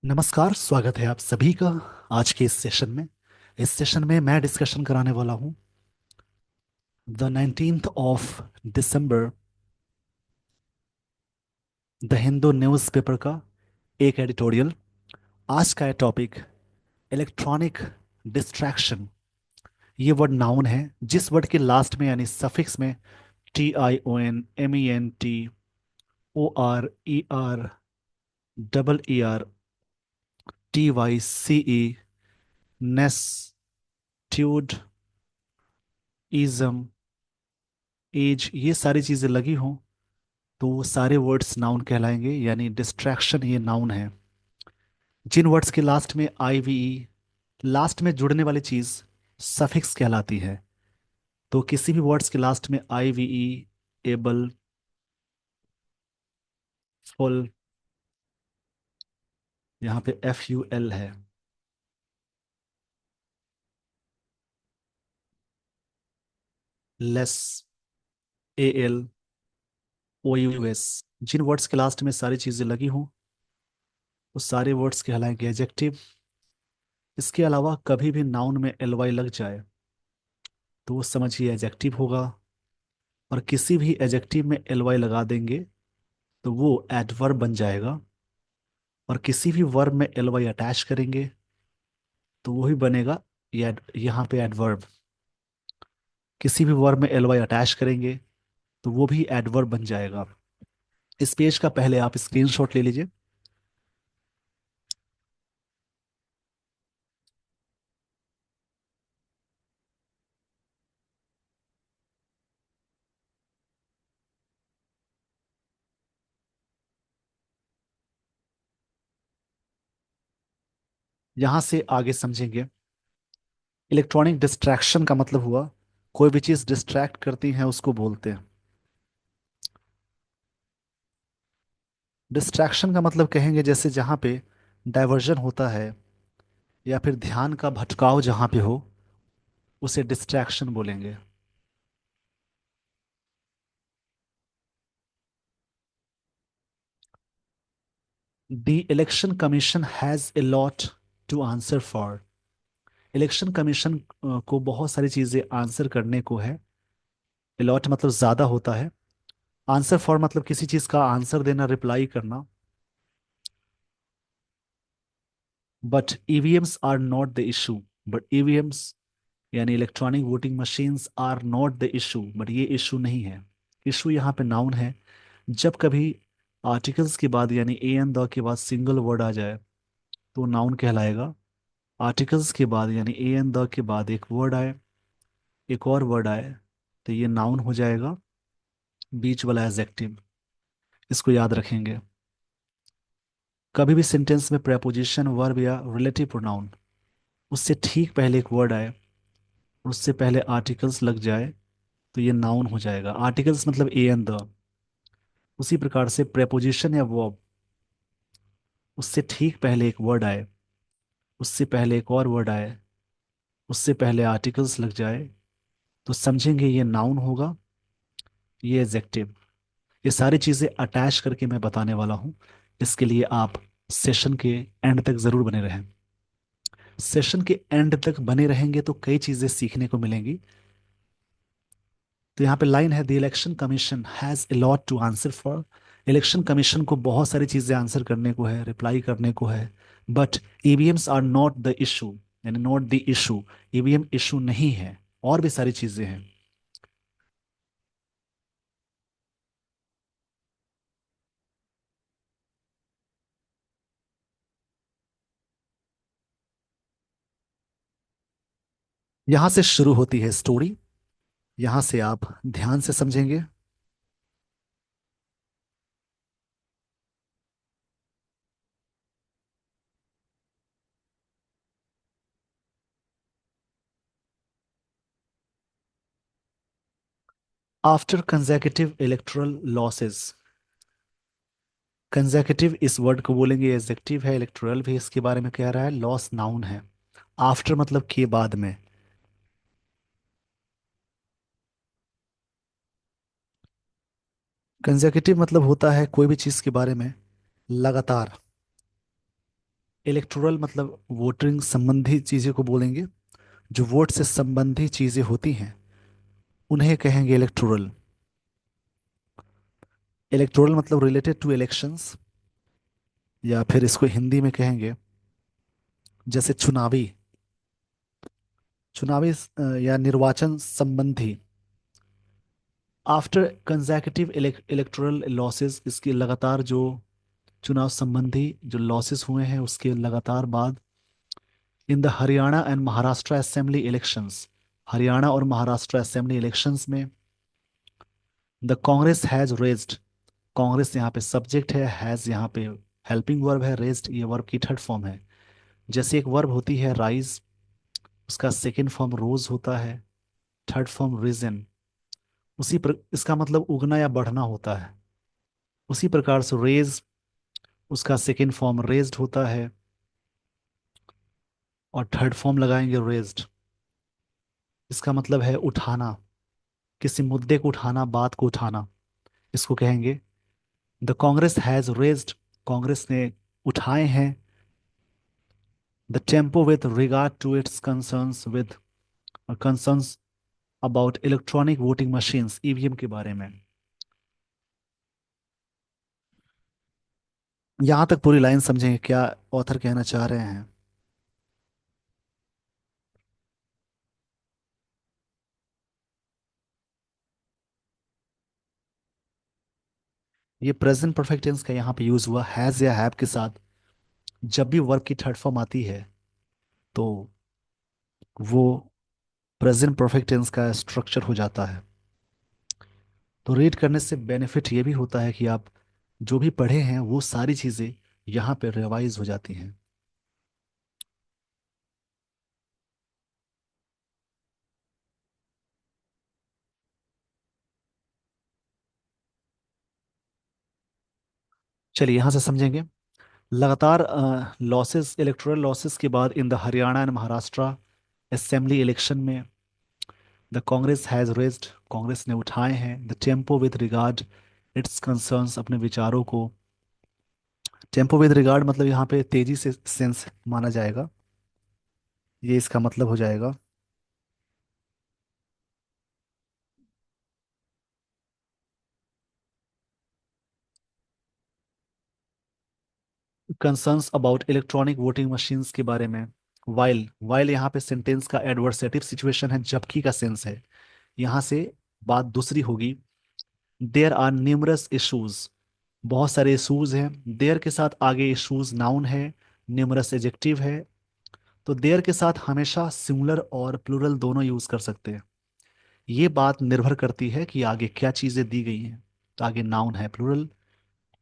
नमस्कार, स्वागत है आप सभी का आज के इस सेशन में मैं डिस्कशन कराने वाला हूँ the 19th of December the Hindu newspaper का एक एडिटोरियल। आज का टॉपिक इलेक्ट्रॉनिक डिस्ट्रैक्शन। ये वर्ड नाउन है जिस वर्ड के लास्ट में यानी सफिक्स में TION MENTORER TYCE नेस्ट्यूड इज़म एज ये सारी चीज़ें लगी हों तो वो सारे वर्ड्स नाउन कहलाएंगे, यानी डिस्ट्रैक्शन ये नाउन है। जिन वर्ड्स के लास्ट में IVE, लास्ट में जुड़ने वाली चीज सफिक्स कहलाती है। तो किसी भी वर्ड्स के लास्ट में IVE, एबल, फुल, यहाँ पे FUL है, लेस, ALOUS, जिन वर्ड्स के लास्ट में सारी चीजें लगी हों वो सारे वर्ड्स कहलाएंगे एडजेक्टिव। इसके अलावा कभी भी नाउन में LY लग जाए तो वो समझिए एडजेक्टिव होगा, और किसी भी एडजेक्टिव में LY लगा देंगे तो वो एडवर्ब बन जाएगा, और किसी भी वर्ब में LY अटैच करेंगे तो वो ही बनेगा ये यहाँ पे एडवर्ब। किसी भी वर्ब में LY अटैच करेंगे तो वो भी एडवर्ब बन जाएगा। इस पेज का पहले आप स्क्रीनशॉट ले लीजिए। यहां से आगे समझेंगे। इलेक्ट्रॉनिक डिस्ट्रैक्शन का मतलब हुआ कोई भी चीज डिस्ट्रैक्ट करती है उसको बोलते हैं। डिस्ट्रैक्शन का मतलब कहेंगे जैसे जहां पे डाइवर्जन होता है या फिर ध्यान का भटकाव जहां पे हो उसे डिस्ट्रैक्शन बोलेंगे। The election commission has a lot to answer for. Election commission को बहुत सारी चीजें आंसर करने को है। अलॉट मतलब ज्यादा होता है, आंसर फॉर मतलब किसी चीज का आंसर देना, रिप्लाई करना। But EVMs are not the issue. But EVMs यानी electronic voting machines are not the issue, but ये इशू नहीं है। इशू यहाँ पे नाउन है। जब कभी आर्टिकल्स के बाद यानी ए एन द के बाद सिंगल वर्ड आ जाए तो नाउन कहलाएगा। आर्टिकल्स के बाद यानी ए एन द के बाद एक वर्ड आए, एक और वर्ड आए, तो ये नाउन हो जाएगा। बीच वाला एडजेक्टिव, इसको याद रखेंगे। कभी भी सेंटेंस में प्रेपोजिशन, वर्ब या रिलेटिव प्रोनाउन उससे ठीक पहले एक वर्ड आए, उससे पहले आर्टिकल्स लग जाए तो ये नाउन हो जाएगा। आर्टिकल्स मतलब ए एंड द। उसी प्रकार से प्रेपोजिशन या वर्ब उससे ठीक पहले एक वर्ड आए, उससे पहले एक और वर्ड आए, उससे पहले आर्टिकल्स लग जाए तो समझेंगे ये नाउन होगा, ये एडजेक्टिव। ये सारी चीजें अटैच करके मैं बताने वाला हूँ। इसके लिए आप सेशन के एंड तक जरूर बने रहें। सेशन के एंड तक बने रहेंगे तो कई चीजें सीखने को मिलेंगी। तो यहाँ पे लाइन है, the election commission has a lot to answer for. Election commission को बहुत सारी चीजें आंसर करने को है, रिप्लाई करने को है। But EVMs are not the issue, यानी not the issue. EVM issue नहीं है, और भी सारी चीजें हैं। यहां से शुरू होती है स्टोरी। यहां से आप ध्यान से समझेंगे। After consecutive electoral losses. Consecutive इस वर्ड को बोलेंगे, एडजेक्टिव है। इलेक्टोरल भी इसके बारे में कह रहा है, लॉस नाउन है। आफ्टर मतलब के बाद में। कंसेक्यूटिव मतलब होता है कोई भी चीज के बारे में लगातार। इलेक्टोरल मतलब वोटिंग संबंधी चीज़ें को बोलेंगे। जो वोट से संबंधी चीज़ें होती हैं उन्हें कहेंगे इलेक्टोरल। इलेक्टोरल मतलब रिलेटेड टू इलेक्शंस, या फिर इसको हिंदी में कहेंगे जैसे चुनावी, चुनावी या निर्वाचन संबंधी। आफ्टर कंसेक्यूटिव इलेक्टोरल लॉसेस, इसके लगातार जो चुनाव संबंधी जो लॉसेस हुए हैं उसके लगातार बाद, in the Haryana and Maharashtra assembly elections, Haryana और महाराष्ट्र असेंबली इलेक्शंस में the Congress has raised, Congress यहाँ पे सब्जेक्ट है, हैज यहाँ पे हेल्पिंग वर्ब है, रेज्ड ये वर्ब की थर्ड फॉर्म है। जैसे एक वर्ब होती है राइज, उसका सेकेंड फॉर्म रोज होता है, थर्ड फॉर्म रीजन। इसका मतलब उगना या बढ़ना होता है। उसी प्रकार से रेज, उसका सेकेंड फॉर्म रेज्ड होता है और थर्ड फॉर्म लगाएंगे रेज्ड। इसका मतलब है उठाना, किसी मुद्दे को उठाना, बात को उठाना, इसको कहेंगे the Congress has raised, Congress ने उठाए हैं the tempo with regard to its concerns with, concerns about electronic voting machines, EVM के बारे में। यहां तक पूरी लाइन समझेंगे क्या ऑथर कहना चाह रहे हैं। ये प्रेजेंट परफेक्ट टेंस का यहाँ पे यूज हुआ हैज या हैव के साथ। जब भी वर्ब की थर्ड फॉर्म आती है तो वो प्रेजेंट परफेक्ट टेंस का स्ट्रक्चर हो जाता है। तो रीड करने से बेनिफिट ये भी होता है कि आप जो भी पढ़े हैं वो सारी चीज़ें यहाँ पे रिवाइज हो जाती हैं। चलिए यहाँ से समझेंगे। लगातार लॉसेस, इलेक्टोरल लॉसेस के बाद in the Haryana and Maharashtra assembly election में the Congress has raised, Congress ने उठाए हैं the tempo with regard its concerns, अपने विचारों को। टेम्पो विद रिगार्ड मतलब यहाँ पे तेजी से सेंस माना जाएगा, ये इसका मतलब हो जाएगा। Concerns about electronic voting machines के बारे में। वाइल, वाइल यहाँ पे सेंटेंस का एडवर्सेटिव सिचुएशन है, जबकि का सेंस है। यहाँ से बात दूसरी होगी। देयर आर न्यूमरस इश्यूज, बहुत सारे इश्यूज हैं। देयर के साथ आगे इश्यूज नाउन है, न्यूमरस एजेक्टिव है। तो देयर के साथ हमेशा सिंगुलर और प्लूरल दोनों यूज कर सकते हैं। ये बात निर्भर करती है कि आगे क्या चीजें दी गई हैं। तो आगे नाउन है प्लूरल,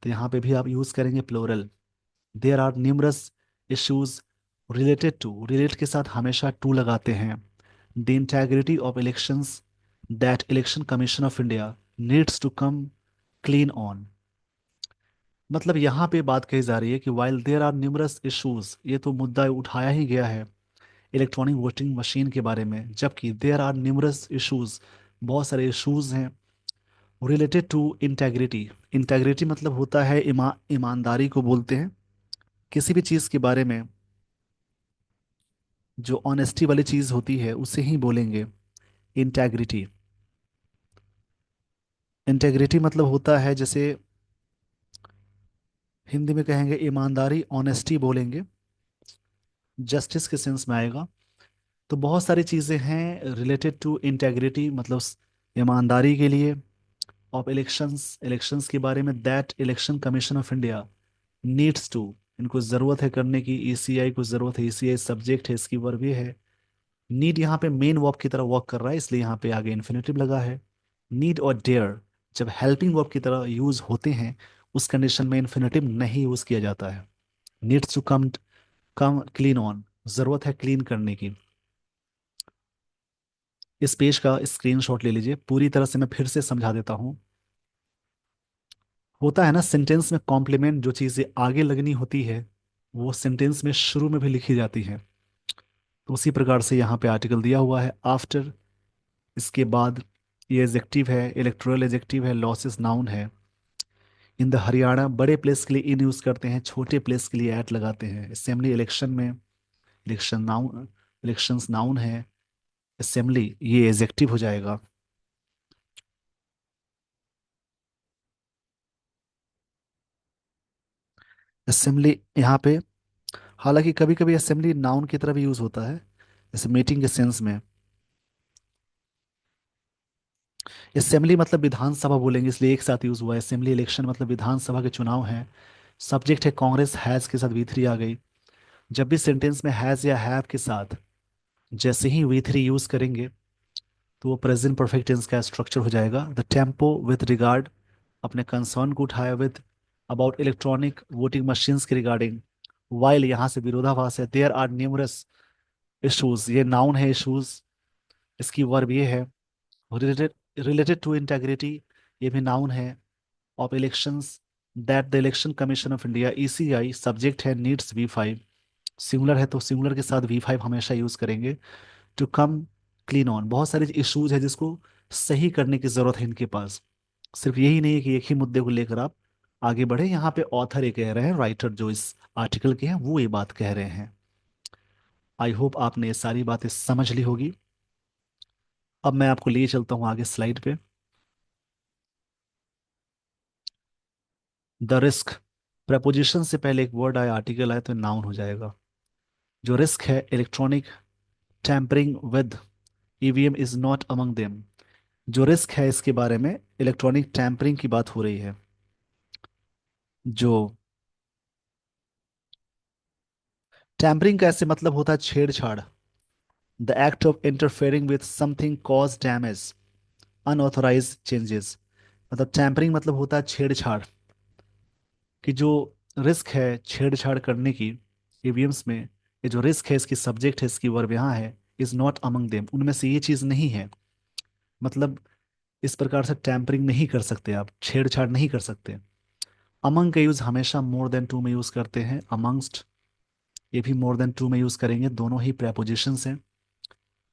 तो यहाँ पे भी आप यूज करेंगे plural. There are numerous issues related to, relate के साथ हमेशा टू लगाते हैं। The integrity of elections that election commission of India needs to come clean on. मतलब यहाँ पे बात कही जा रही है कि while there are numerous issues, ये तो मुद्दा उठाया ही गया है इलेक्ट्रॉनिक वोटिंग मशीन के बारे में, जबकि देयर आर न्यूमरस इश्यूज, बहुत सारे इश्यूज हैं रिलेटेड टू इंटेग्रिटी। इंटेग्रिटी मतलब होता है ईमानदारी को बोलते हैं, किसी भी चीज़ के बारे में जो ऑनेस्टी वाली चीज़ होती है उसे ही बोलेंगे इंटेग्रिटी। इंटेग्रिटी मतलब होता है जैसे हिंदी में कहेंगे ईमानदारी, ऑनेस्टी बोलेंगे, जस्टिस के सेंस में आएगा। तो बहुत सारी चीज़ें हैं रिलेटेड टू इंटेग्रिटी, मतलब ईमानदारी के लिए। ऑफ इलेक्शंस, इलेक्शंस के बारे में, that election commission of India needs to, इनको ज़रूरत है करने की, ईसीआई को ज़रूरत है, ईसीआई सब्जेक्ट है, इसकी वर्ब ये है। नीड यहाँ पे मेन वर्ब की तरह वर्क कर रहा है, इसलिए यहाँ पे आगे इन्फिनेटिव लगा है। नीड और डेयर जब हेल्पिंग वर्ब की तरह यूज होते हैं उस कंडीशन में इन्फिनेटिव नहीं यूज किया जाता है। Needs to come, come clean on, ज़रूरत है क्लीन करने की। इस पेज का स्क्रीनशॉट ले लीजिए, पूरी तरह से मैं फिर से समझा देता हूँ। होता है ना सेंटेंस में कॉम्प्लीमेंट, जो चीज़ें आगे लगनी होती है वो सेंटेंस में शुरू में भी लिखी जाती है। तो उसी प्रकार से यहाँ पे आर्टिकल दिया हुआ है आफ्टर, इसके बाद ये एजेक्टिव है, इलेक्टोरल एजेक्टिव है, लॉसेस नाउन है। इन द हरियाणा बड़े प्लेस के लिए इन यूज करते हैं, छोटे प्लेस के लिए एट लगाते हैं। असेंबली इलेक्शन में, इलेक्शन नाउन, इलेक्शंस नाउन है, असेंबली ये एजेक्टिव हो जाएगा। असेंबली यहाँ पे, हालांकि कभी कभी असेंबली नाउन की तरह भी यूज होता है, जैसे मीटिंग के सेंस में। असेंबली मतलब विधानसभा बोलेंगे, इसलिए एक साथ यूज हुआ है। असेंबली इलेक्शन मतलब विधानसभा के चुनाव है। सब्जेक्ट है कांग्रेस, हैज के साथ वी थ्री आ गई। जब भी सेंटेंस में हैज या हैव के साथ जैसे ही वी थ्री यूज करेंगे, तो वो प्रेजेंट परफेक्ट टेंस का स्ट्रक्चर हो जाएगा। द टेम्पो विथ रिगार्ड, अपने कंसर्न को उठाया with about electronic voting machines के रिगार्डिंग। वाइल यहाँ से विरोधाभास है। देयर आर न्यूमरस इश्यूज, ये नाउन है इश्यूज, इसकी वर्ब ये है। रिलेटेड, रिलेटेड टू इंटेग्रिटी, ये भी नाउन है। Of elections, that the election commission of India ECI, subject है नीड्स वी फाइव। सिंगुलर है तो सिंगुलर के साथ वी फाइव हमेशा यूज करेंगे। टू कम क्लीन ऑन, बहुत सारे इश्यूज है जिसको सही करने की जरूरत है इनके पास। सिर्फ यही नहीं है कि एक ही मुद्दे को लेकर आप आगे बढ़े। यहाँ पे ऑथर ये कह रहे हैं, राइटर जो इस आर्टिकल के हैं वो ये बात कह रहे हैं। आई होप आपने ये सारी बातें समझ ली होगी। अब मैं आपको लिए चलता हूँ आगे स्लाइड पे। द रिस्क, प्रपोजिशन से पहले एक वर्ड आया, आर्टिकल आया, तो नाउन हो जाएगा। जो रिस्क है electronic tampering with EVM is not among them. जो रिस्क है इसके बारे में इलेक्ट्रॉनिक टैम्परिंग की बात हो रही है। जो टैम्परिंग का ऐसे मतलब होता है छेड़छाड़। The act of interfering with something cause damage, unauthorize changes. मतलब टैम्परिंग मतलब होता है छेड़छाड़। कि जो रिस्क है छेड़छाड़ करने की ईवीएम्स में, ये जो रिस्क है इसकी सब्जेक्ट है, इसकी वर्ब यहाँ है, इज नॉट अमंग देम, उनमें से ये चीज नहीं है। मतलब इस प्रकार से टैम्परिंग नहीं कर सकते आप, छेड़छाड़ नहीं कर सकते। अमंग का यूज हमेशा मोर देन टू में यूज करते हैं। अमंगस्ट, ये भी मोर देन टू में यूज करेंगे, दोनों ही प्रेपोजिशंस हैं।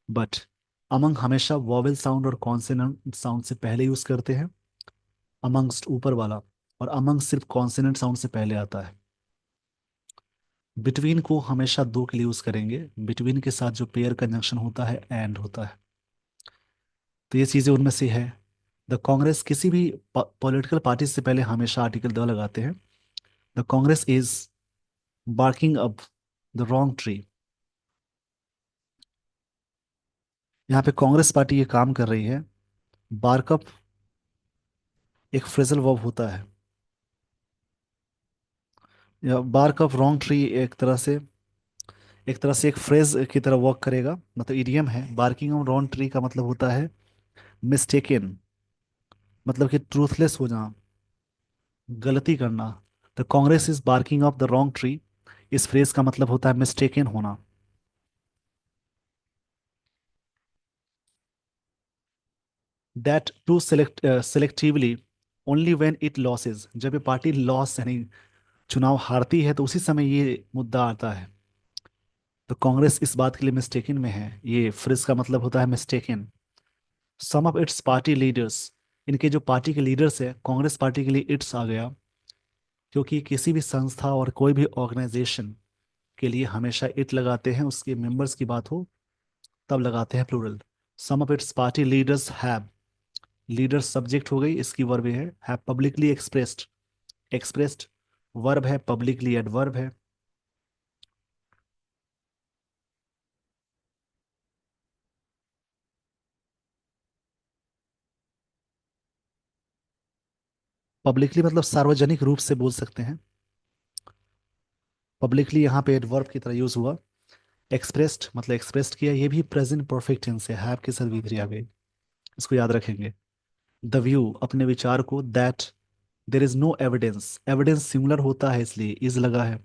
बट अमंग हमेशा वॉवेल साउंड और कॉन्सोनेंट साउंड से पहले यूज करते हैं, अमंगस्ट ऊपर वाला। और अमंग सिर्फ कॉन्सोनेंट साउंड से पहले आता है। बिटवीन को हमेशा दो के लिए यूज करेंगे, बिटवीन के साथ जो पेयर कंजंक्शन होता है एंड होता है। तो ये चीजें उनमें से है। द कांग्रेस, किसी भी पॉलिटिकल पार्टी से पहले हमेशा आर्टिकल द लगाते हैं। The Congress is barking up the wrong tree. यहाँ पे कांग्रेस पार्टी ये काम कर रही है। बार्कअप एक फ्रेजल वर्ब होता है, या बार्क ऑफ रॉन्ग ट्री एक तरह से एक फ्रेज की तरह वर्क करेगा, मतलब इडियम है। बार्किंग ऑन रॉन्ग ट्री का मतलब होता है मिस्टेकन, मतलब कि ट्रूथलेस हो जाना, गलती करना। The Congress is barking of the wrong tree, इस फ्रेज का मतलब होता है मिस्टेकन होना। That to selectively only when it loses, जब ये पार्टी लॉस यानी चुनाव हारती है तो उसी समय ये मुद्दा आता है। तो कांग्रेस इस बात के लिए मिस्टेकन में है, ये फ्रेज का मतलब होता है mistaken. Some of its party leaders, इनके जो पार्टी के लीडर्स है, कांग्रेस पार्टी के लिए इट्स आ गया, क्योंकि किसी भी संस्था और कोई भी ऑर्गेनाइजेशन के लिए हमेशा इट लगाते हैं, उसके मेंबर्स की बात हो तब लगाते हैं plural. Some of its party leaders have, leaders subject हो गई, इसकी वर्ब है have publicly expressed. Expressed verb है, पब्लिकली एडवर्ब है। पब्लिकली मतलब सार्वजनिक रूप से बोल सकते हैं। पब्लिकली यहाँ पे एडवर्ब की तरह यूज हुआ। एक्सप्रेस्ड मतलब एक्सप्रेस्ड किया, ये भी प्रेजेंट परफेक्ट टेंस है, हैव के साथ भी आ गई, इसको याद रखेंगे। द व्यू, अपने विचार को। That there is no evidence, evidence singular होता है इसलिए इज लगा है।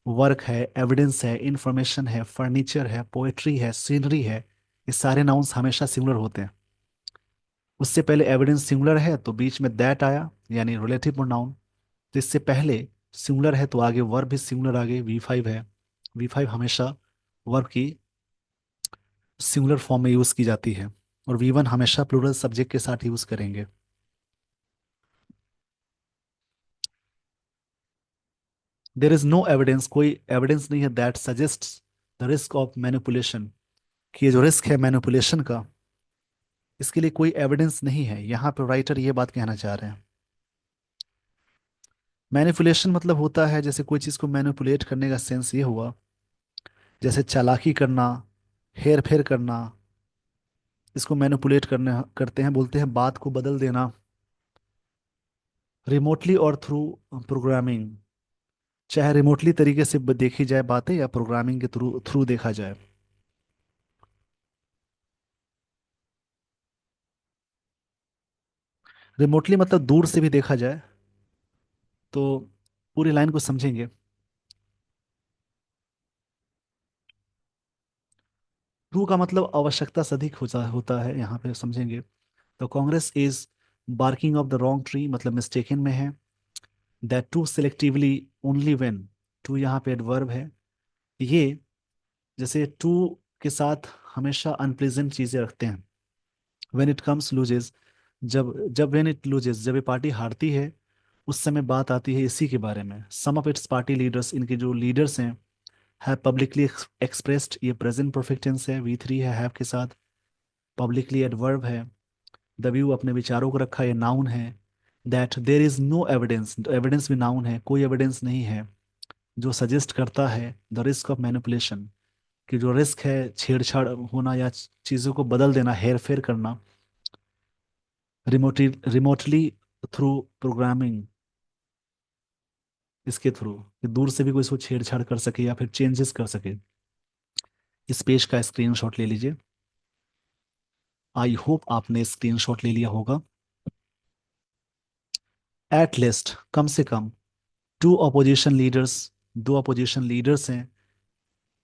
वर्क है, एविडेंस है, इंफॉर्मेशन है, फर्नीचर है, पोएट्री है, सीनरी है, ये सारे नाउन्स हमेशा सिंगुलर होते हैं। उससे पहले एविडेंस सिंगुलर है तो बीच में दैट आया, यानी रिलेटिव प्रोनाउन। तो इससे पहले सिंगुलर है तो आगे वर्ब भी सिंगुलर, आगे वी फाइव है। वी फाइव हमेशा वर्ब की सिंगुलर फॉर्म में यूज की जाती है। और वी वन हमेशा प्लूरल सब्जेक्ट के साथ यूज करेंगे। देर इज नो एविडेंस, कोई एविडेंस नहीं है that suggest the risk of manipulation, कि ये जो रिस्क है मैनिपुलेशन का, इसके लिए कोई एविडेंस नहीं है। यहाँ पे राइटर ये बात कहना चाह रहे हैं। मैनिपुलेशन मतलब होता है, जैसे कोई चीज़ को मैनिपुलेट करने का सेंस ये हुआ, जैसे चालाकी करना, हेर फेर करना, इसको मैनिपुलेट करने करते हैं, बोलते हैं बात को बदल देना, रिमोटली और थ्रू प्रोग्रामिंग, चाहे रिमोटली तरीके से देखी जाए बातें या प्रोग्रामिंग के थ्रू थ्रू देखा जाए। रिमोटली मतलब दूर से भी देखा जाए, तो पूरी लाइन को समझेंगे। थ्रू का मतलब आवश्यकता से अधिक होता होता है, यहाँ पे समझेंगे। तो Congress is barking of the wrong tree मतलब मिस्टेकन में है। That to selectively only when, to यहाँ पे एडवर्ब है। ये जैसे टू के साथ हमेशा अनप्लेजेंट चीजें रखते हैं। व्हेन इट कम्स लूजेस, जब जब व्हेन इट लूजेस, जब ये पार्टी हारती है, उस समय बात आती है इसी के बारे में। Some of its party leaders, इनके जो लीडर्स हैं, हैव पब्लिकली एक्सप्रेस्ड, ये प्रेजेंट परफेक्ट टेंस है, V3 है हैव के साथ, पब्लिकली एडवर्ब है, द व्यू अपने विचारों को रखा, ये नाउन है। That there is no evidence, evidence भी नाउन है, कोई एविडेंस नहीं है जो सजेस्ट करता है द रिस्क ऑफ मैनिपुलेशन, कि जो रिस्क है छेड़छाड़ होना या चीज़ों को बदल देना, हेर फेर करना, रिमोटली थ्रू प्रोग्रामिंग, इसके थ्रू, कि दूर से भी कोई इसको छेड़छाड़ कर सके या फिर चेंजेस कर सके। इस पेज का स्क्रीनशॉट ले लीजिए। आई होप आपने स्क्रीनशॉट ले लिया होगा। एट लिस्ट, कम से कम, टू अपोजिशन लीडर्स, दो अपोजिशन लीडर्स हैं,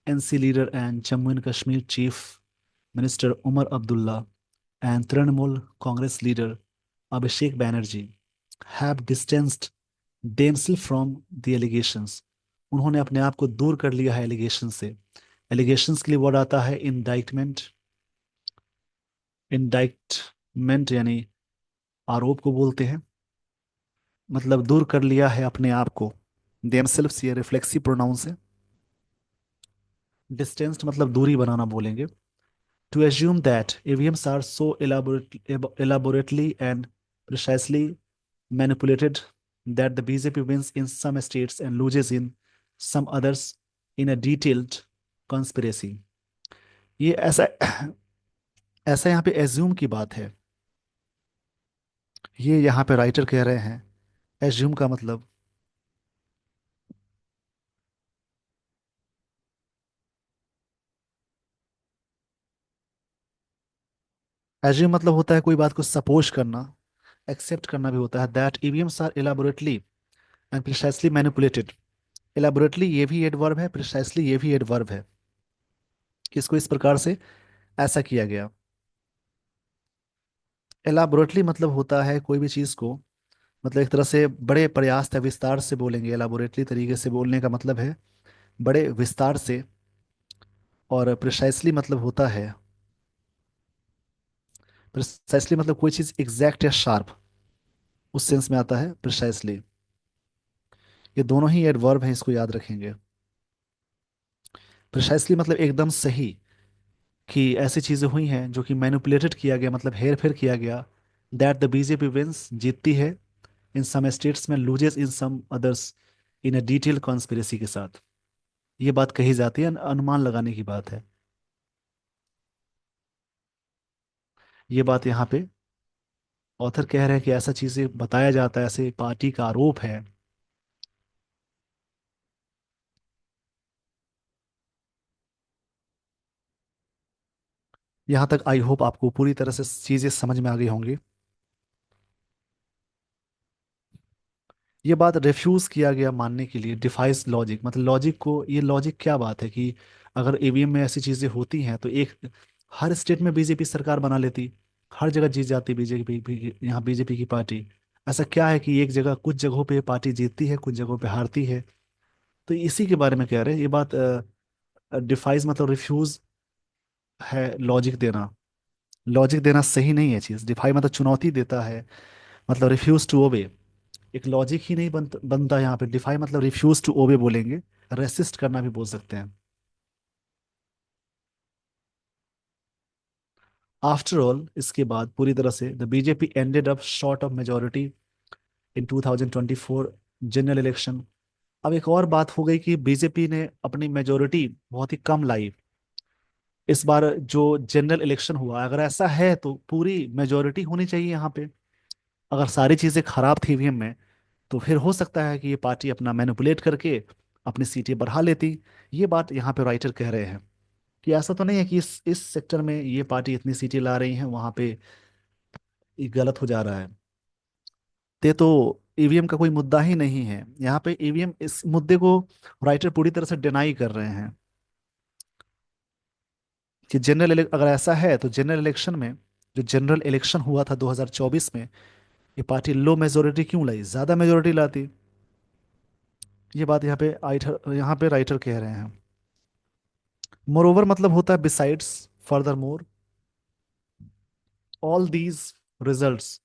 NC leader and Jammu and Kashmir chief minister Omar Abdullah and Trinamool Congress leader Abhishek Banerjee have distanced themself from the allegations, उन्होंने अपने आप को दूर कर लिया है एलिगेशन से। एलिगेशंस के लिए वर्ड आता है इंडाइटमेंट। इंडाइटमेंट यानी आरोप को बोलते हैं, मतलब दूर कर लिया है अपने आप को। देमसेल्फ ये रिफ्लेक्सिव प्रोनाउंस है। डिस्टेंस्ड मतलब दूरी बनाना बोलेंगे। To assume that EVMs are so elaborately and precisely manipulated that the BJP wins in some states and loses in some others in a detailed conspiracy। ये ऐसा ऐसा यहाँ पे एज्यूम की बात है। ये यहाँ पे राइटर कह रहे हैं, एज्यूम का मतलब, एज्यूम मतलब होता है कोई बात को सपोज करना, एक्सेप्ट करना भी होता है। That EVMs are elaborately and precisely manipulated. Elaborately ये भी एडवर्ब है, प्रिसाइसली ये भी एडवर्ब है, किसको इस प्रकार से ऐसा किया गया। एलाबोरेटली मतलब होता है कोई भी चीज़ को, मतलब एक तरह से बड़े प्रयास या विस्तार से बोलेंगे। एलाबोरेटली तरीके से बोलने का मतलब है बड़े विस्तार से। और प्रिसाइसली मतलब होता है, प्रिसाइसली मतलब कोई चीज़ एग्जैक्ट या शार्प, उस सेंस में आता है प्रिसाइसली। ये दोनों ही एडवर्ब हैं, इसको याद रखेंगे। प्रिसाइसली मतलब एकदम सही, कि ऐसी चीज़ें हुई हैं जो कि मैनिपुलेटेड किया गया, मतलब हेर फेर किया गया। दैट द बीजेपी विंस, जीतती है, इन सम स्टेट्स में, loses in some others, in a detail conspiracy के साथ। ये बात कही जाती है, अनुमान लगाने की बात है। ये बात यहाँ पे ऑथर कह रहे हैं कि ऐसा चीजें बताया जाता है, ऐसे पार्टी का आरोप है। यहाँ तक आई होप आपको पूरी तरह से चीजें समझ में आ गई होंगी। ये बात रिफ्यूज किया गया मानने के लिए, डिफाइस लॉजिक, मतलब लॉजिक को, ये लॉजिक क्या बात है कि अगर ईवीएम में ऐसी चीजें होती हैं तो एक, हर स्टेट में बीजेपी सरकार बना लेती, हर जगह जीत जाती बीजेपी, यहाँ बीजेपी की पार्टी। ऐसा क्या है कि एक जगह, कुछ जगहों पे पार्टी जीतती है, कुछ जगहों पे हारती है। तो इसी के बारे में कह रहे हैं। ये बात डिफाइस मतलब रिफ्यूज है, लॉजिक देना। लॉजिक देना सही नहीं है चीज। डिफाई मतलब चुनौती देता है, मतलब रिफ्यूज टू ओबे, एक लॉजिक ही नहीं बनता यहाँ पे। डिफाई मतलब रिफ्यूज टू ओबे बोलेंगे, रेसिस्ट करना भी बोल सकते हैं। आफ्टर ऑल, इसके बाद पूरी तरह से the BJP ended up short of majority in 2024 general election. अब एक और बात हो गई कि बीजेपी ने अपनी मेजोरिटी बहुत ही कम लाई इस बार जो जनरल इलेक्शन हुआ। अगर ऐसा है तो पूरी मेजोरिटी होनी चाहिए यहाँ पे। अगर सारी चीजें खराब थी ईवीएम में, तो फिर हो सकता है कि ये पार्टी अपना मैनिपुलेट करके अपनी सीटें बढ़ा लेती। ये बात यहाँ पे राइटर कह रहे हैं कि ऐसा तो नहीं है कि इस सेक्टर में ये पार्टी इतनी सीटें ला रही है, वहां पे ये गलत हो जा रहा है। ते तो ईवीएम का कोई मुद्दा ही नहीं है यहाँ पे। ईवीएम इस मुद्दे को राइटर पूरी तरह से डिनाई कर रहे हैं कि अगर ऐसा है तो जनरल इलेक्शन में, जो जनरल इलेक्शन हुआ था 2024 में, ये पार्टी लो मेजोरिटी क्यों लाई, ज्यादा मेजोरिटी लाती। ये बात यहाँ पे राइटर कह रहे हैं। मोरोवर मतलब होता है besides, furthermore, all these results,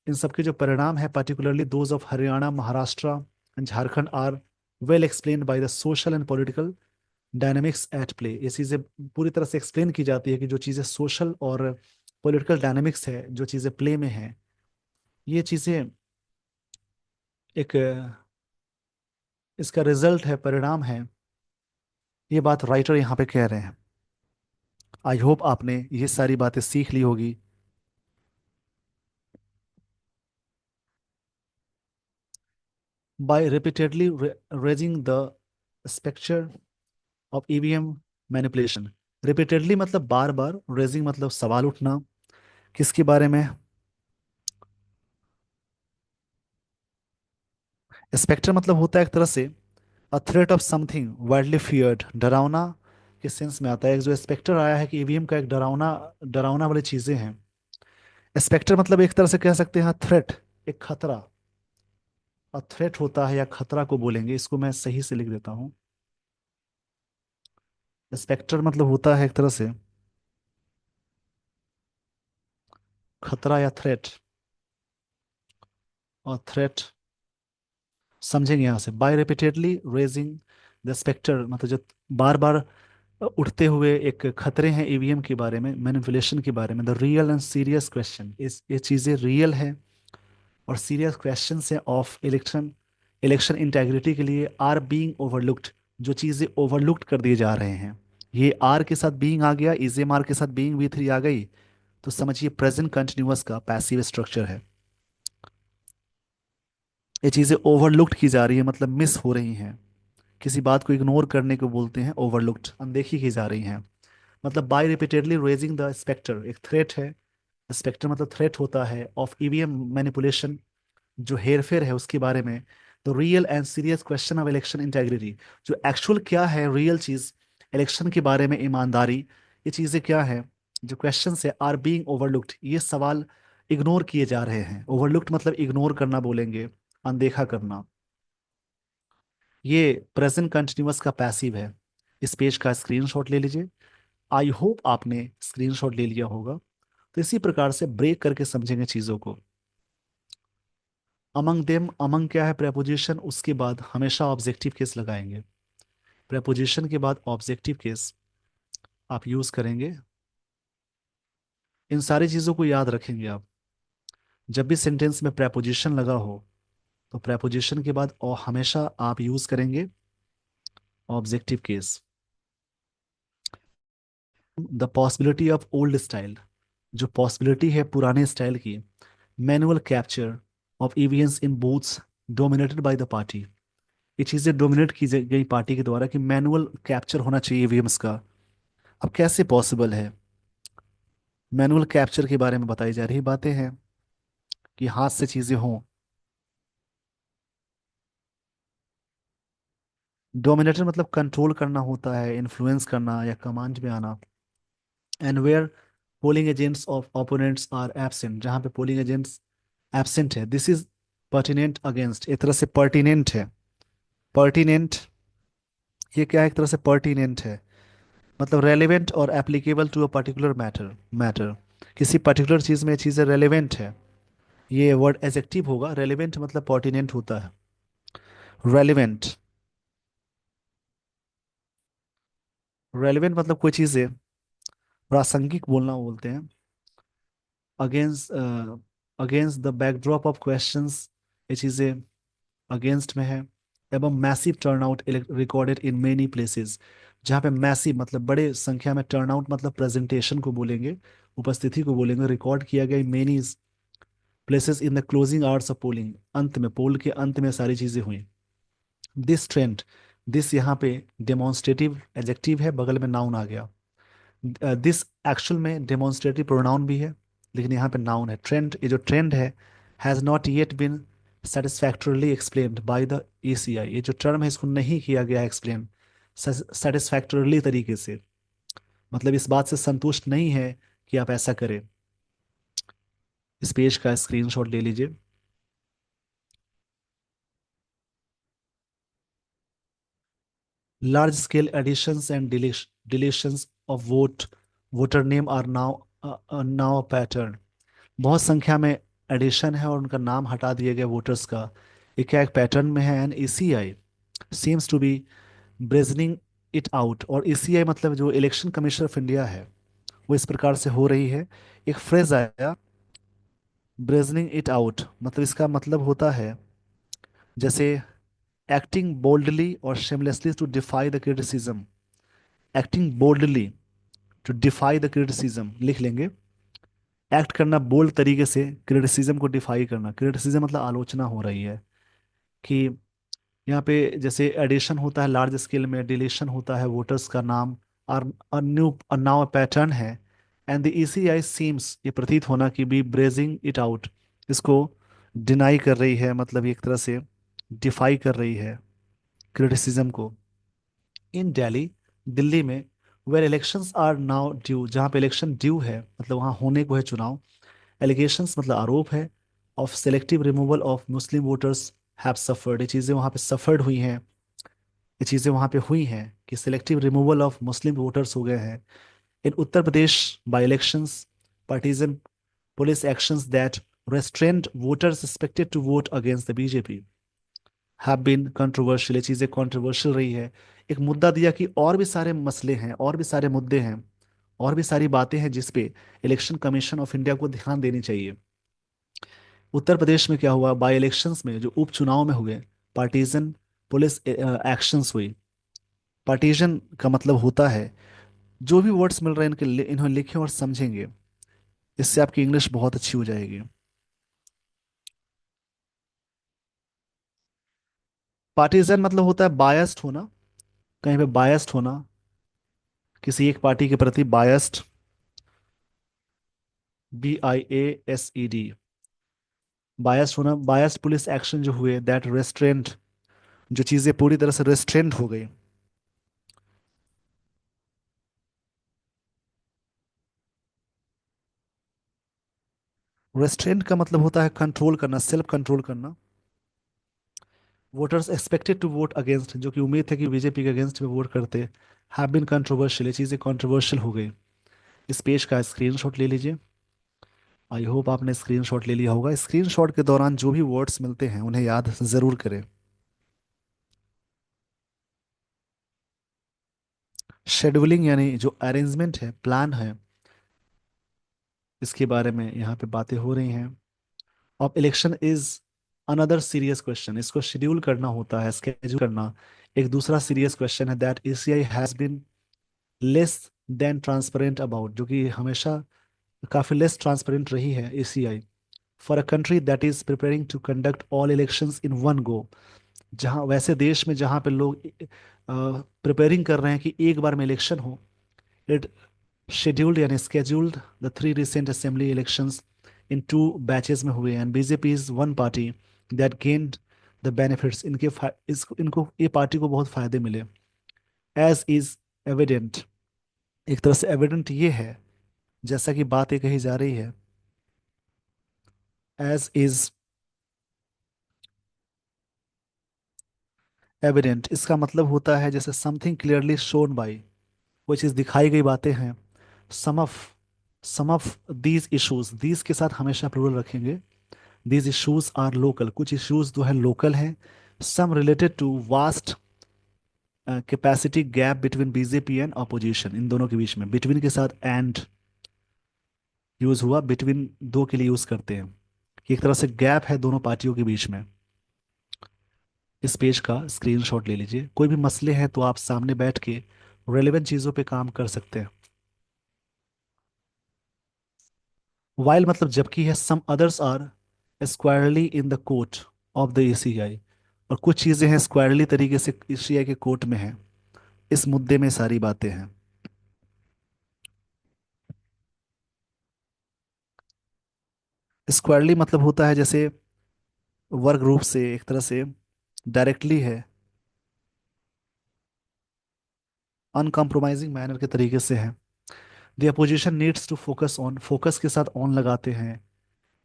इन सबके जो परिणाम है, particularly those of Haryana, Maharashtra and Jharkhand, are well explained by the social and political dynamics at play. ये चीज़ें पूरी तरह से एक्सप्लेन की जाती है कि जो चीज़ें सोशल और पॉलिटिकल डायनामिक्स है, जो चीज़ें प्ले में है, ये चीज़ें एक इसका रिजल्ट है, परिणाम है। ये बात राइटर यहाँ पे कह रहे हैं। आई होप आपने ये सारी बातें सीख ली होगी। By repeatedly raising the specter of EVM manipulation. Repeatedly मतलब बार बार, रेजिंग मतलब सवाल उठना, किसके बारे में। स्पेक्टर मतलब होता है एक तरह से a threat of something widely feared, डरावना के सेंस में आता है। एक जो स्पेक्टर आया है कि ईवीएम का एक डरावना, डरावना वाली चीजें हैं। स्पेक्टर मतलब एक तरह से कह सकते हैं थ्रेट, एक खतरा। और थ्रेट होता है या खतरा को बोलेंगे, इसको मैं सही से लिख देता हूँ। स्पेक्टर मतलब होता है एक तरह से खतरा या थ्रेट। और थ्रेट समझेंगे यहाँ से, by repeatedly raising the specter मतलब जो बार बार उठते हुए एक खतरे हैं ईवीएम के बारे में, मैनिपुलेशन के बारे में। The real and serious question, इस ये चीज़ें रियल है और सीरियस क्वेश्चन से ऑफ इलेक्शन, इलेक्शन इंटेग्रिटी के लिए आर बीइंग ओवरलुक्ड, जो चीज़ें ओवरलुक्ड कर दिए जा रहे हैं। ये आर के साथ बीइंग आ गया, इजेम आर के साथ बीइंग वी थ्री आ गई, तो समझिए प्रेजेंट कंटिन्यूअस का पैसिव स्ट्रक्चर है। ये चीज़ें ओवरलुक्ड की जा रही है मतलब मिस हो रही हैं। किसी बात को इग्नोर करने को बोलते हैं ओवरलुक्ड, अनदेखी की जा रही हैं। मतलब by repeatedly raising the specter, एक थ्रेट है। स्पेक्टर मतलब थ्रेट होता है ऑफ ईवीएम मैनिपुलेशन, जो हेरफेर है उसके बारे में। तो real and serious question of election integrity, जो एक्चुअल क्या है रियल चीज इलेक्शन के बारे में, ईमानदारी, ये चीजें क्या है जो क्वेश्चन है, आर बीइंग ओवरलुक्ड, ये सवाल इग्नोर किए जा रहे हैं। ओवरलुक्ड मतलब इग्नोर करना बोलेंगे, अनदेखा करना। ये प्रेजेंट कंटिन्यूअस का पैसिव है। इस पेज का स्क्रीनशॉट ले लीजिए। आई होप आपने स्क्रीनशॉट ले लिया होगा। तो इसी प्रकार से ब्रेक करके समझेंगे चीजों को। अमंग देम, अमंग क्या है प्रेपोजिशन, उसके बाद हमेशा ऑब्जेक्टिव केस लगाएंगे। प्रेपोजिशन के बाद ऑब्जेक्टिव केस आप यूज करेंगे। इन सारी चीजों को याद रखेंगे आप। जब भी सेंटेंस में प्रेपोजिशन लगा हो, तो प्रेपोजिशन के बाद और हमेशा आप यूज करेंगे objective case. The possibility of old style, जो पॉसिबिलिटी है पुराने स्टाइल की। Manual capture of EVMs in booths dominated by the party, ये चीजें डोमिनेट की गई पार्टी के द्वारा कि मैनुअल कैप्चर होना चाहिए ईवीएम्स का। अब कैसे पॉसिबल है, मैनुअल कैप्चर के बारे में बताई जा रही बातें हैं कि हाथ से चीजें हों। डोमिनेटर मतलब कंट्रोल करना होता है, इन्फ्लुएंस करना या कमांड में आना। And where polling agents of opponents are absent, जहां पे पोलिंग एजेंट्स एब्सेंट है। दिस इज पर्टिनेंट अगेंस्ट, एक तरह से पर्टिनेंट है। पर्टिनेंट, ये क्या है, एक तरह से पर्टिनेंट है मतलब रेलेवेंट और applicable to a particular matter. Matter, किसी पर्टिकुलर चीज में चीजें रेलेवेंट है, ये वर्ड एडजेक्टिव होगा, रेलिवेंट मतलब पर्टिनेंट होता है। रेलिवेंट, रेलिवेंट मतलब कोई चीज़ प्रासंगिक बोलना बोलते हैं। Against, against the backdrop of questions, ये चीज़ें अगेंस्ट में है। एवं massive turnout recorded in many places, जहाँ पे मैसिव मतलब बड़े संख्या में, टर्नआउट मतलब प्रेजेंटेशन को बोलेंगे, उपस्थिति को बोलेंगे, रिकॉर्ड किया गया many places in the closing hours of polling, अंत में, पोल के अंत में सारी चीज़ें हुई। दिस ट्रेंड, दिस यहाँ पे डेमोन्स्ट्रेटिव एडजेक्टिव है, बगल में नाउन आ गया। दिस एक्चुअल में डेमोन्स्ट्रेटिव प्रोनाउन भी है, लेकिन यहाँ पे नाउन है। ट्रेंड, ये जो ट्रेंड है, has not yet been satisfactorily explained by the ECI, ये जो टर्म है इसको नहीं किया गया एक्सप्लेन सेटिस्फैक्टरली तरीके से, मतलब इस बात से संतुष्ट नहीं है कि आप ऐसा करें। इस पेज का स्क्रीनशॉट ले लीजिए। Large scale additions and deletions of voter name are now pattern, बहुत संख्या में एडिशन है और उनका नाम हटा दिया गया वोटर्स का, ये क्या एक पैटर्न में है। And ECI seems to be brazening it out, और ईसीआई मतलब जो इलेक्शन कमीशन ऑफ इंडिया है, वो इस प्रकार से हो रही है। एक फ्रेज आया, ब्रेजनिंग इट आउट, मतलब इसका मतलब होता है जैसे एक्टिंग बोल्डली और shamelessly to defy the criticism. Acting boldly to defy the criticism लिख लेंगे। एक्ट करना बोल्ड तरीके से, क्रिटिसिज्म को डिफाई करना, क्रिटिसिज्म मतलब आलोचना हो रही है कि यहाँ पे जैसे एडिशन होता है लार्ज स्केल में, डिलीशन होता है वोटर्स का नाम, और न्यू नाउ पैटर्न है। एंड द ईसीआई सीम्स, ये प्रतीत होना कि बी ब्रेजिंग इट आउट, इसको डिनाई कर रही है, मतलब एक तरह से डिफाई कर रही है क्रिटिसिज्म को। इन दिल्ली, दिल्ली में, where elections are now due, जहाँ पे इलेक्शन ड्यू है मतलब वहाँ होने को है चुनाव। एलिगेशंस मतलब आरोप है, of selective removal of Muslim voters have suffered, ये चीज़ें वहाँ पे सफर्ड हुई हैं, ये चीज़ें वहाँ पे हुई हैं कि selective removal of Muslim voters हो गए हैं। In Uttar Pradesh by elections, partisan police actions that restrained voters expected to vote against the BJP have been controversial, ये चीज़ें कंट्रोवर्शियल रही है। एक मुद्दा दिया कि और भी सारे मसले हैं, और भी सारे मुद्दे हैं, और भी सारी बातें हैं जिस पे इलेक्शन कमीशन ऑफ इंडिया को ध्यान देनी चाहिए। उत्तर प्रदेश में क्या हुआ, बाई इलेक्शंस में जो उपचुनाव में हुए, पार्टीजन पुलिस एक्शंस हुई। पार्टीजन का मतलब होता है, जो भी वर्ड्स मिल रहे हैं इनके इन्हें लिखें और समझेंगे, इससे आपकी इंग्लिश बहुत अच्छी हो जाएगी। पार्टीजन मतलब होता है बायस्ड होना, कहीं पे बायस्ड होना, किसी एक पार्टी के प्रति बायस्ड, BIASED, बायस्ड होना। बायस्ड पुलिस एक्शन जो हुए, दैट रेस्ट्रेंट, जो चीज़ें पूरी तरह से रेस्ट्रेंट हो गई। रेस्ट्रेंट का मतलब होता है कंट्रोल करना, सेल्फ कंट्रोल करना। Voters expected to vote against, जो कि उम्मीद है कि बीजेपी के अगेंस्ट में वोट करते, हैव बीन कंट्रोवर्शियल, ये चीज़ें कंट्रोवर्शियल हो गई। इस पेज का स्क्रीनशॉट ले लीजिए। आई होप आपने स्क्रीनशॉट ले लिया होगा। स्क्रीनशॉट के दौरान जो भी वर्ड्स मिलते हैं उन्हें याद ज़रूर करें। शेड्यूलिंग यानी जो अरेंजमेंट है, प्लान है, इसके बारे में यहाँ पे बातें हो रही हैं। अब election is another serious question, इसको शेड्यूल करना होता है, स्केड्यूल करना एक दूसरा सीरियस क्वेश्चन है, that ECI has been less than transparent about, जो कि हमेशा काफ़ी लेस ट्रांसपेरेंट रही है ECI, for a country that is preparing to conduct all elections in one go, जहाँ वैसे देश में जहाँ पे लोग प्रिपेयरिंग कर रहे हैं कि एक बार में इलेक्शन हो। इट शेड्यूल्ड यानी scheduled the three recent assembly elections in to batches में हुए, and BJP is one party that gained the benefits, इनको ये पार्टी को बहुत फायदे मिले। एज इज एविडेंट, एक तरह से एविडेंट ये है, जैसा कि बात ये कही जा रही है, एज इज एविडेंट, इसका मतलब होता है जैसे समथिंग क्लियरली शोन बाई, कोई चीज़ दिखाई गई बातें हैं। Some of some of these issues, these के साथ हमेशा प्लूरल रखेंगे। दीज इश्यूज आर लोकल, कुछ इश्यूज जो है लोकल हैं, some related to vast capacity gap between BJP and opposition, इन दोनों के बीच में बिटवीन के साथ एंड यूज हुआ, बिटवीन दो के लिए यूज करते हैं कि एक तरह से गैप है दोनों पार्टियों के बीच में। इस पेज का स्क्रीनशॉट ले लीजिए, कोई भी मसले हैं तो आप सामने बैठ के रेलेवेंट चीज़ों पे काम कर सकते हैं। वाइल मतलब जबकि है, some others are squarely in the court of the ECI, और कुछ चीज़ें हैं स्क्वायरली तरीके से ईसीआई के कोर्ट में हैं, इस मुद्दे में सारी बातें हैं। स्क्वायरली मतलब होता है जैसे वर्क ग्रुप से एक तरह से डायरेक्टली है, अनकॉम्प्रोमाइजिंग मैनर के तरीके से है। The opposition needs to focus on, focus के साथ ऑन लगाते हैं,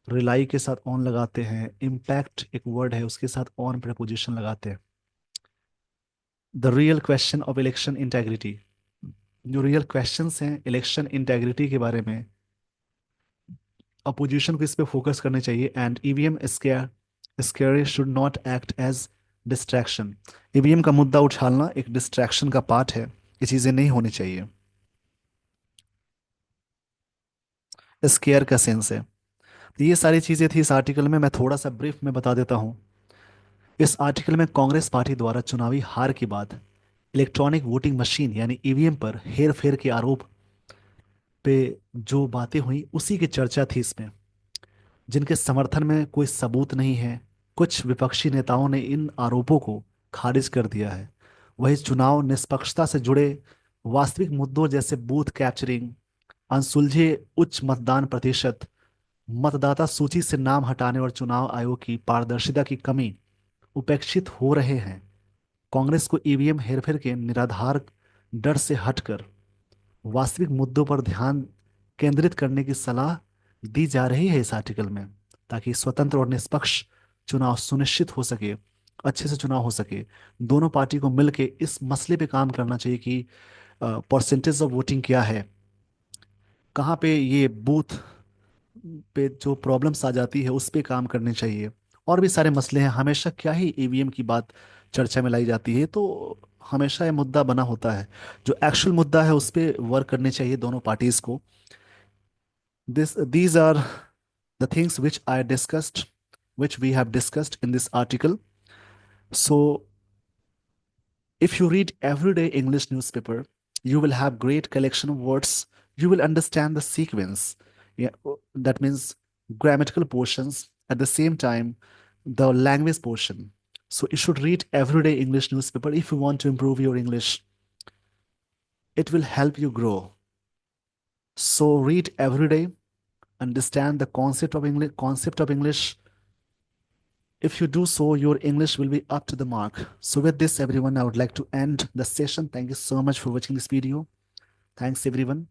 रिलाई के साथ ऑन लगाते हैं, इम्पैक्ट एक वर्ड है उसके साथ ऑन प्रपोजिशन लगाते हैं। The real question of election integrity, जो रियल क्वेश्चंस हैं इलेक्शन इंटेग्रिटी के बारे में, अपोजिशन को इस पे फोकस करने चाहिए। And EVM scare should not act as distraction, EVM का मुद्दा उछालना एक डिस्ट्रैक्शन का पार्ट है, ये चीज़ें नहीं होनी चाहिए। स्केयर का सेंस है, तो ये सारी चीज़ें थी इस आर्टिकल में, मैं थोड़ा सा ब्रीफ में बता देता हूँ। इस आर्टिकल में कांग्रेस पार्टी द्वारा चुनावी हार के बाद इलेक्ट्रॉनिक वोटिंग मशीन यानी ईवीएम पर हेर फेर के आरोप पे जो बातें हुई उसी की चर्चा थी इसमें, जिनके समर्थन में कोई सबूत नहीं है। कुछ विपक्षी नेताओं ने इन आरोपों को खारिज कर दिया है। वही चुनाव निष्पक्षता से जुड़े वास्तविक मुद्दों जैसे बूथ कैप्चरिंग, अनसुलझे उच्च मतदान प्रतिशत, मतदाता सूची से नाम हटाने और चुनाव आयोग की पारदर्शिता की कमी उपेक्षित हो रहे हैं। कांग्रेस को ईवीएम हेरफेर के निराधार डर से हटकर वास्तविक मुद्दों पर ध्यान केंद्रित करने की सलाह दी जा रही है इस आर्टिकल में, ताकि स्वतंत्र और निष्पक्ष चुनाव सुनिश्चित हो सके, अच्छे से चुनाव हो सके। दोनों पार्टी को मिलकर इस मसले पे काम करना चाहिए कि परसेंटेज ऑफ वोटिंग क्या है, कहाँ पे ये बूथ पे जो प्रॉब्लम्स आ जाती है उस पे काम करने चाहिए। और भी सारे मसले हैं, हमेशा क्या ही ईवीएम की बात चर्चा में लाई जाती है, तो हमेशा ये मुद्दा बना होता है। जो एक्चुअल मुद्दा है उस पे वर्क करने चाहिए दोनों पार्टीज को। These are the things which I discussed, which we have discussed in this article. So if you read everyday English newspaper, you will have great collection of words. You will understand the sequence. Yeah, that means grammatical portions. At the same time, the language portion. So you should read everyday English newspaper if you want to improve your English. It will help you grow. So read every day, understand the concept of English. If you do so, your English will be up to the mark. So with this, everyone, I would like to end the session. Thank you so much for watching this video. Thanks, everyone.